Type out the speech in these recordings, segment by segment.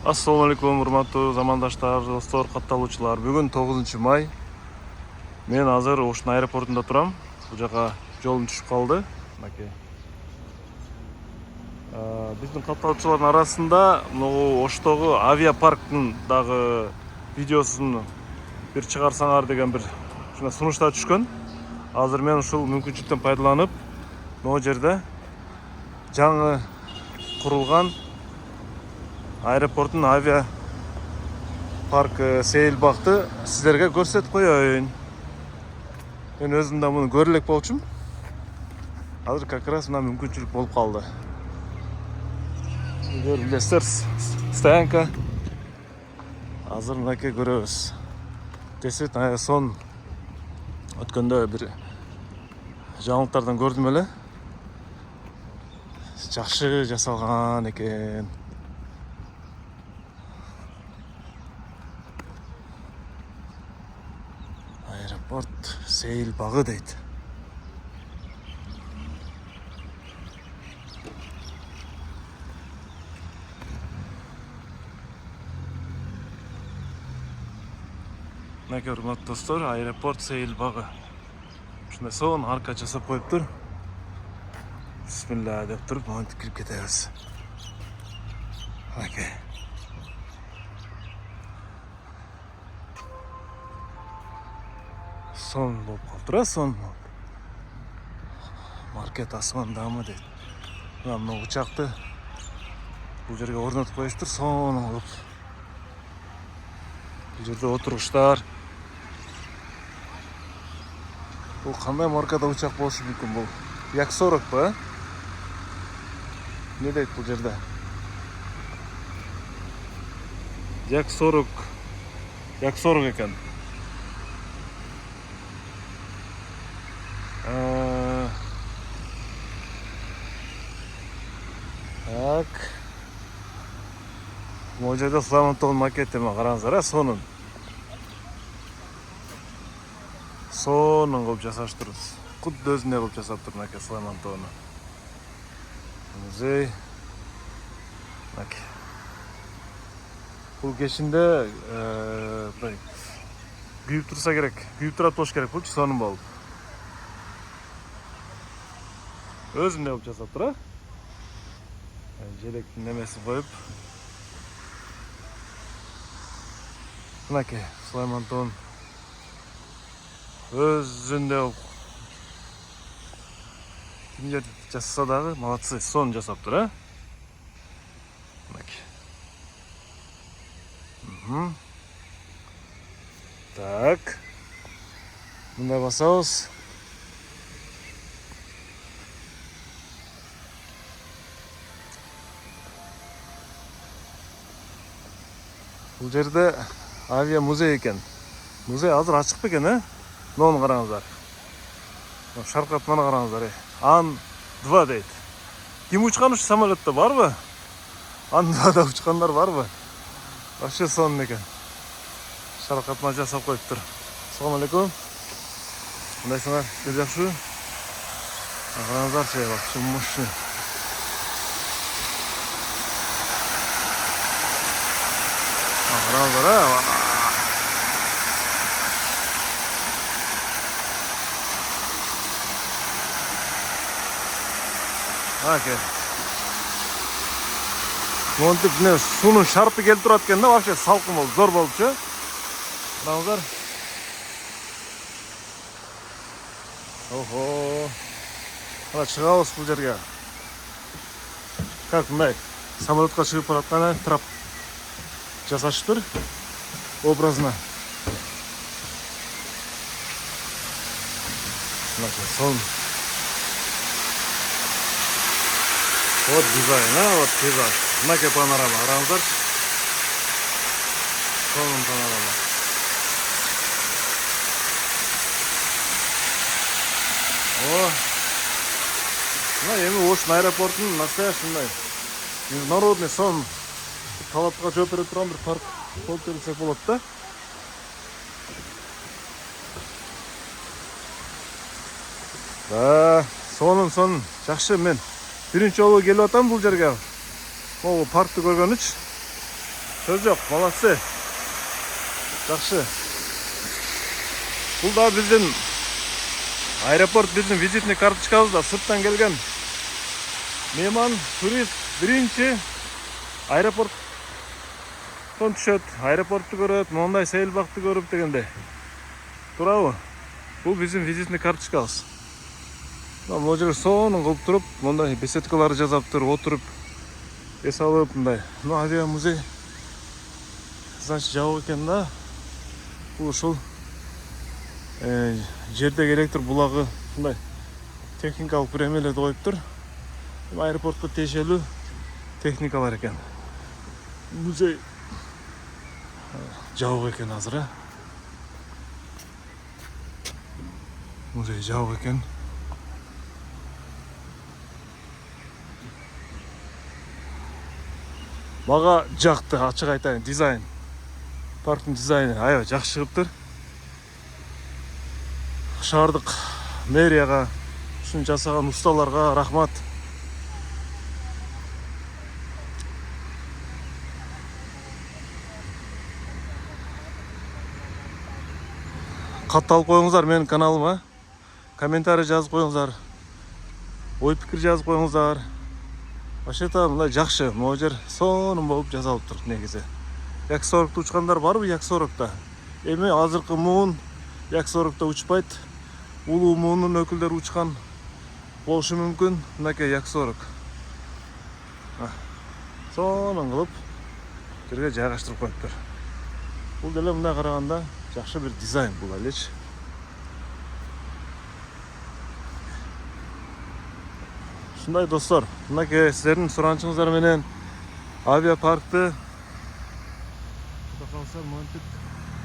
Assalamu alaikum, урматтуу замандаштар, достор, катталуучулар. Бүгүн 9 май. Мен азыр Оштун аэропортунда турам. Бул жака жолум түшүп калды. Мынакей. Биздин катталуучулардын арасында могу Оштогу авиапарктын дагы видеосун бир чыгарсаңар деген бир сунуштар түшкөн. Азыр мен ушул мүмкүнчүлүктөн пайдаланып, могу жерде жаңы курулган аэропорттун авиа парк сейилбакты сиздерге көрсөтүп коеюн. Мен өзүм да муну көрө элек болчумун. Азыр как раз мына мүмкүнчүлүк болуп калды. Сиздер билесиздер, стоянка. Азыр мынакей көрөбүз. Действительно, сон өткөндө бир жаңылыктардан көрдүм эле. Жакшы жасалган экен. Аэропорт сейил багы дейт. Мынакей урматтуу достор, аэропорт сейил багы. Ушундай сонун арка жасап коюптур. Бисмилла деп туруп, монтип кирип кетебиз. Мынакей. Сон болуп калыптыр, сон. Маркет асмандамы дейт. Мына учакты бул жерге орнотуп коюштур, сонун кылып. Бул жерде отургучтар. Бул кандай маркада учак болушу мүмкүн бул? Як-40 ба? Не дейт бул жерде? Як-40 экен. Так. Могу жерде Сулаймантоонун макетине караңыздар, сонун. Сонун кылып жасаштыр. Кудду өзүндөй кылып жасаптыр мынакей Сулаймантоону. Музей. Мынакей. Бул кечинде күйүп турса керек. Күйүп турат болуш керек булчу, сонун болуп. Өзүндөй кылып жасаптыр, а? Желектин немесин коюп. Мынакей Сулаймантоон өзүндөй кылып. Кимдер жасаса дагы молодцы, сонун жасаптыр, а? Мынакей. Так. Мындай басабыз. Бул жерде авиа музей экен. Музей азыр ачык бекен, э? Муну караңыздар. Шаркат мана караңыздар. Ан-2 дейт. Ким учкан ушу самолетте барбы? Ан-2да учкандар барбы? Вообще сонун экен. Шаркатма жасап коюптур. Ассаламу алейкум. Кандайсыңар? Сиздер жакшыбы? Караңыздарчы, бак, мощный. Караңыздар, а? Окей. Монтип не сунун шарпы келип турат экен да, вообще салкын болуп, зор болупчу. Караңыздар. Охо. Ала чыгабыз бул жерге. Как мындай самолетка чыгып бараткан трап жасаштыр образно. Мынакей сон. Вот дизайн, а, вот пейзаж. Мынакей панорама, караңыздар. Сонун панорама. О. Мына эми Оштун аэропортунун настоящий международный сон талапка жооп бере турган бир парк болуп десек болот да. Сонун, жакшы. Мен биринчи жолу келип атам бул жерге. Могу паркты көргөнүч. Söz yok, молодцы. Жақсы. Бұл да біздің аэропорт, біздің визитный карточкабызда сырттан келген мейман, турист бірінші аэропорттан түшөт, аэропортты көрөт, мондай сейилбакты көрүп дегенде. Туурабы? Бұл біздің визитный карточкабыз. Могу жерге сонун кылып туруп, мондай беседкалар жасап туруп, отуруп, эс алып мындай. Авиа музей. Значит, жабык экен да. Бул ушул жердеги электр булагы мындай техникалык бир эмелерди коюптур. Аэропортко тиешелүү техникалар экен. Музей жабык экен азыр, Музей жабык экен. Мага жакты, ачык айтайын, дизайн. Парктын дизайны аябай жакшы чыгыптыр. Шаардык мэрияга, ушуну жасаган усталарга рахмат. Катталып коюңуздар менин каналыма. Комментарий жазып коюңуздар. Ой пикир жазып коюңуздар. Вообще-то мындай жакшы, могу жер сонун болуп жасалыптыр негизи. Як-40 учкандар барбы Як-40-та? Эми азыркы муун Як-40-та учпайт. Улуу муунун өкүлдөрү учкан болушу мүмкүн. Мынакей Як-40. Сонун кылып жерге жайгаштырып коюптур. Бул деле мындай караганда жакшы бир дизайн бул элечи. Ушундай достор, мынакей сиздердин суранычыңыздар менен авиапаркты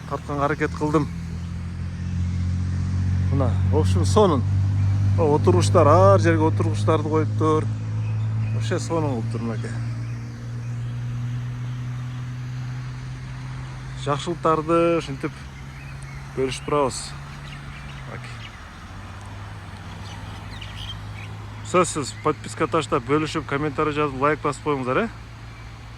тартканга аракет кылдым. Мына, в общем, сонун. Отургучтар, ар жерге отургучтарды коюптур. Вообще сонун кылыптыр мынакей. Жакшылыктарды ушинтип бөлүшүп турабыз. Сөзсүз подписка таштап, бөлүшүп, комментарий жазып, лайк басып коюңуздар,